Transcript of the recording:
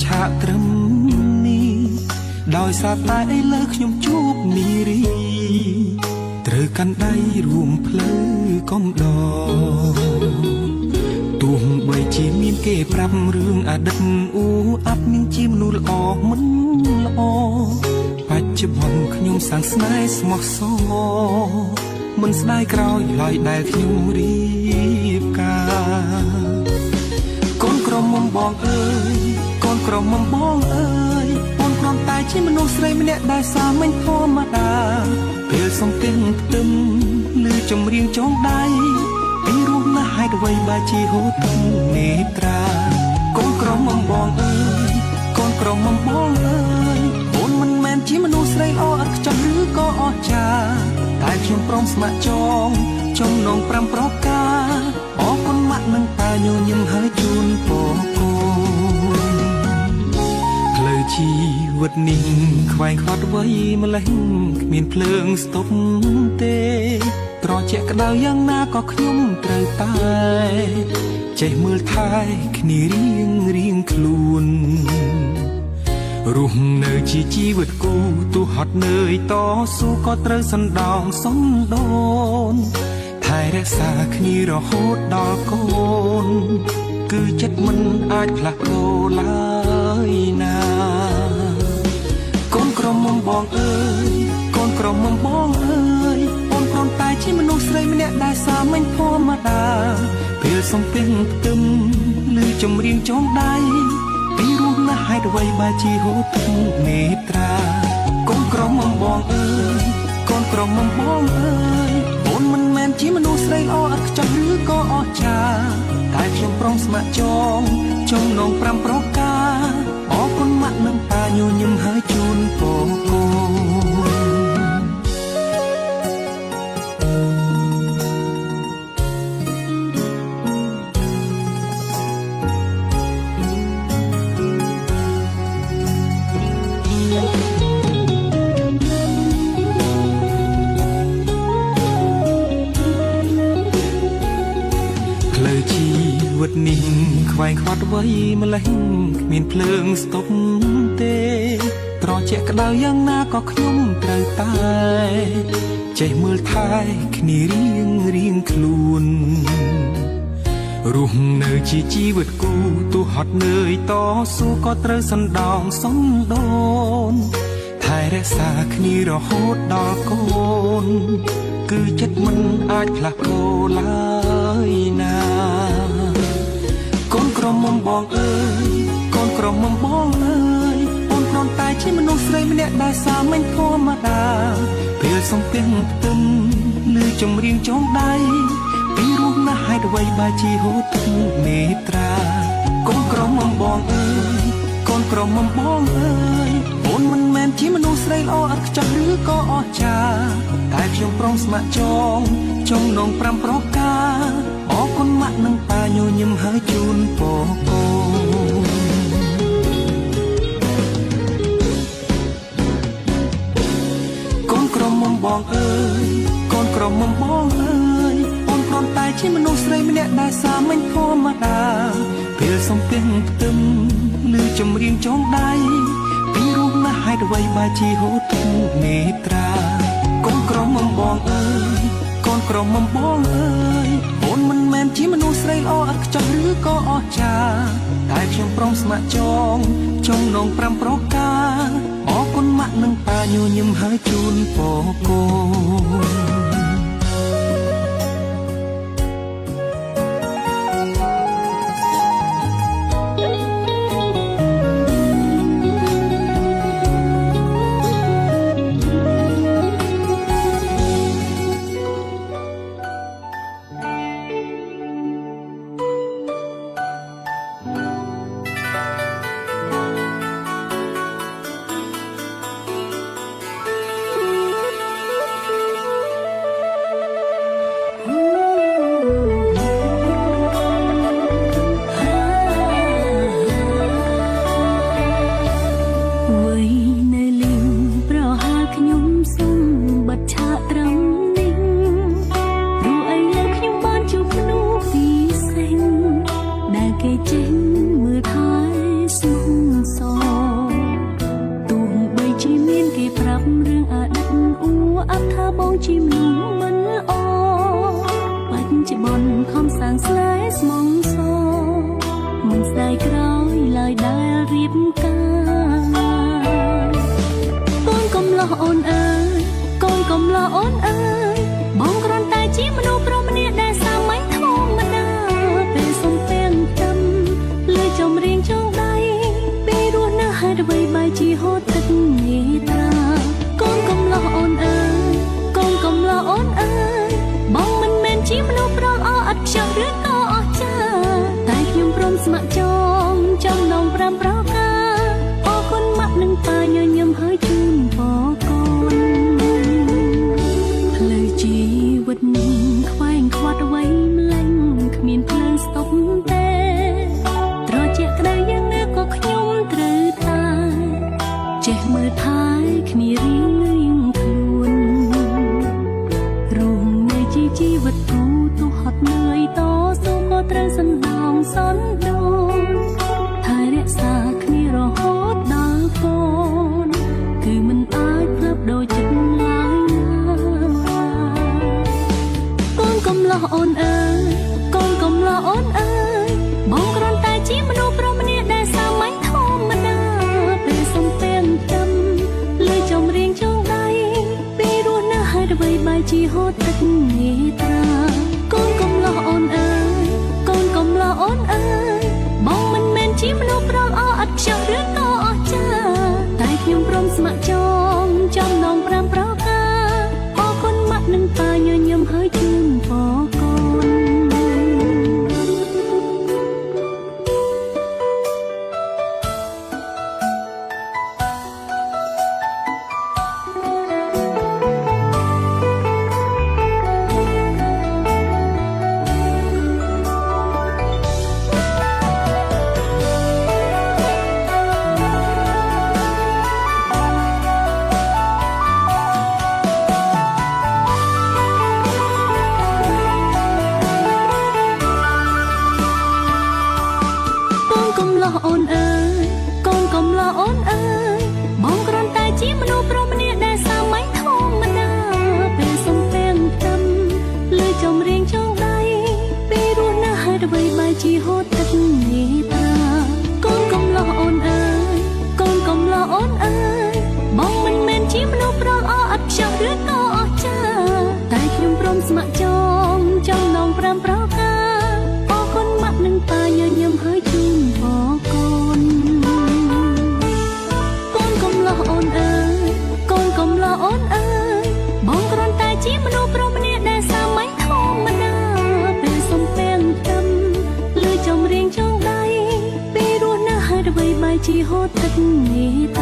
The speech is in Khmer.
ឆាកត្រឹមនេះដោយសារតែឥឡូវខ្ញុំជួបនារីត្រូវកាន់ដៃរួមផ្លូវកំដរទោះបីជាមានគេប្រាប់រឿងអតីតអាប់មានជាមនុស្សល្អមិនល្អបច្ចុប្បន្នខ្ញុំសាងស្នេហ៍ស្មោះសរមិនស្ដាយក្រោយឡើយដែលខ្ញុំរៀបការកូនក្រមុំបងអើយកូនក្រមុំបងអើយអូនគ្រាន់តែជាមនុស្សស្រីម្នាក់ដែលសាមញ្ញធម្មតាពេលសំទិញផ្ទឹមឬចម្រៀងចងដៃពីរស់ណាស់ហេតុអ្វីបើជាហូរទឹកនេត្រាកូនក្រមុំបងអើយកូនក្រមុំបងអើយអូនមិនមែនជាមនុស្សស្រីល្អឥតខ្ចោះឬក៏អស្ចារ្យតែខ្ញុំព្រមស្ម័គ្រចងចំណង5ប្រការអរគុណម៉ាក់និងតាញញឹមហើយជូនពរកូនផ្លូវជីវិតនេះខ្វែងខ្វាត់វ័យម្លេះគ្មានភ្លើងស្ទប់ទេត្រជាក់ក្តៅយ៉ាងណាក៏ខ្ញុំត្រូវតែចេះមើលថែគ្នារៀងខ្លួនរស់នៅជាជីវិតគូទោះហត់នឿយតស៊ូក៏ត្រូវសណ្ដោងសំដូនថែរក្សាគ្នារហូតដល់កូនគឺចិត្តមិនអាចផ្លាស់ប្ដូរឡើយណាកូនក្រមុំបងអើយកូនក្រមុំបងអើយអូនគ្រាន់តែជាមនុស្សស្រីម្នាក់ដែលសាមញ្ញធម្មតាពេលសំពះផ្ទឹមឬចម្រៀងចងដៃពីរស់ណាស់ហេតុអ្វីបើជាហូរទឹកនេត្រាកូនក្រមុំបងអើយកូនក្រមុំបងអើយអូនមិនមែនជាមនុស្សស្រីល្អឥតខ្ចោះឬក៏អស្ចារ្យតែខ្ញុំព្រមស្ម័គ្រចងចំណង5ប្រការអរគុណម៉ាក់និងតាញញឹមហើយជូនពរកូនវិតនេះខ្វែងខ្វាត់វ័យម្លេះគ្មានភ្លើងស្ទប់ទេត្រជាក់ក្តៅយ៉ាងណាក៏ខ្ញុំត្រូវតែចេះមើលថែគ្នារៀងខ្លួនរស់នៅជាជីវិតគូទោះហត់នឿយតស៊ូក៏ត្រូវសណ្ដោងសំដូនថែរក្សាគ្នារហូតដល់កូនគឺចិត្តមិនអាចផ្លាស់ប្ដូរឡើយណាកូនក្រមុំបងអើយកូនក្រមុំបងអើយអូនគ្រាន់តែជាមនុស្សស្រីម្នាក់ដែលសាមញ្ញធម្មតាពេលសំពះផ្ទឹមឬចម្រៀងចងដៃពីរស់ណាស់ហេតុអ្វីបើជាហូរទឹកនេត្រាកូនក្រមុំបងអើយកូនក្រមុំបងអើយអូនមិនមែនជាមនុស្សស្រីល្អឥតខ្ចោះឬក៏អស្ចារ្យតែខ្ញុំព្រមស្ម័គ្រចងចំណង5ប្រការអរគុណម៉ាក់និងតាញញឹមហើយជូនពរកូនកូនក្រមុំបងអើយកូនក្រមុំបងអើយអូនគ្រាន់តែជាមនុស្សស្រីម្នាក់ដែលសាមញ្ញធម្មតាពេលសំពះផ្ទឹមឬចម្រៀងចងដៃពីរស់ណាស់ហេតុអ្វីបើជាហូរទឹកនេត្រាកូនក្រមុំបងអើយកូនក្រមុំបងអើយអូនមិនមែនជាមនុស្សស្រីល្អឥតខ្ចោះឬក៏អស្ចារ្យតែខ្ញុំព្រមស្ម័គ្រចងចំណង5ប្រការអរគុណម៉ាក់និងតាញញឹមហើយជូនពរកូន ជាមានគេប្រាប់រឿងអតីតអ៊ូអាប់ថាបងជាមនុស្សមិនល្អបច្ចុប្បន្នខំសាងស្នេហ៍ស្មងសមិនស្ដាយក្រោយឡើយដែលរៀបការកូនកំឡោះអូនអើយកូនកំឡោះអូនអើយបងគ្រាន់តែជាមនុស្សប្រុសម្នាក់ដែលសាមញ្ញធម្មតាពេលសំពេងtâmលើចំរៀងចងដៃពេលរស់នៅហេតុអ្វីបែរជាហូតទឹកនេត្រាកូនកំឡោះអូនអើយកូនកំឡោះអូនអើយបងមិនមែនជាមនុស្សប្រអអត់ខ្ចោះឬក៏អស្ចារ្យតែខ្ញុំព្រមស្ម័គ្រចំណង5ប្រការអរគុណម៉ាក់និងប៉ាញញឹមហើយជូនពរកូនផ្លូវជីវិតខ្វែងខ្វាត់អ្វីម្លេះគ្មានភ្លើងស្តុបទេត្រជាក់ក្តៅយ៉ាងណាក៏ខ្ញុំត្រូវតែចេះមើលថែគ្នារៀងខ្លួនរួមនៃជីវិតគូទោះហត់នឿយតស៊ូក៏ត្រូវសណ្ដោងសន្ដូនថែរក្សាគ្នារហូតដល់កូនគឺមិនអាចផ្លាប់ដូចចិត្តឡើយណាកូនកំឡោះអូនអើយកូនកំឡោះអូនអើយបងគ្រាន់តែជាមនុស្សប្រុសម្នាក់ដែលសាមញ្ញធម្មតាពេលសំពេងtâmលើចំរៀងចងដៃពេលរស់នៅហេតុអ្វីបែរជាហូតទឹកនេត្រាកូនកំឡោះអូនអើយកូនកំឡោះអូនអើយបងមិនមែនជាមនុស្សប្រអអត់ខ្ចោះឬក៏អស្ចារ្យតែខ្ញុំព្រមស្ម័គ្រចំណង5ប្រការអរគុណម៉ាក់និងប៉ាញញឹមហើយជូនពរកូនអូនអើយកូនកំឡោះអូនអើយបងគ្រាន់តែជាមនុស្សប្រុសម្នាក់ដែលសាមញ្ញធម្មតាពេលសំពេងtâmលើចំរៀងចងដៃពេលរស់នៅហេតុអ្វីបែរជាហូតទឹកនេត្រាកូនកំឡោះអូនអើយកូនកំឡោះអូនអើយបងមិនមែនជាមនុស្សប្រអអត់ខ្ចោះឬក៏អស្ចារ្យតែខ្ញុំព្រមស្ម័គ្រចំណង5ប្រការអរគុណម៉ាក់និងប៉ាញញឹមហើយជូនពរកូនកូនកំឡោះអូនអើយកូនកំឡោះអូនអើយបងគ្រាន់តែជាមនុស្សប្រុសម្នាក់ដែលសាមញ្ញធម្មតាពេលសំពេងtâmលើចំរៀងចងដៃពេលរស់នៅហេតុអ្វីបែរជាហូតទឹកនេត្រា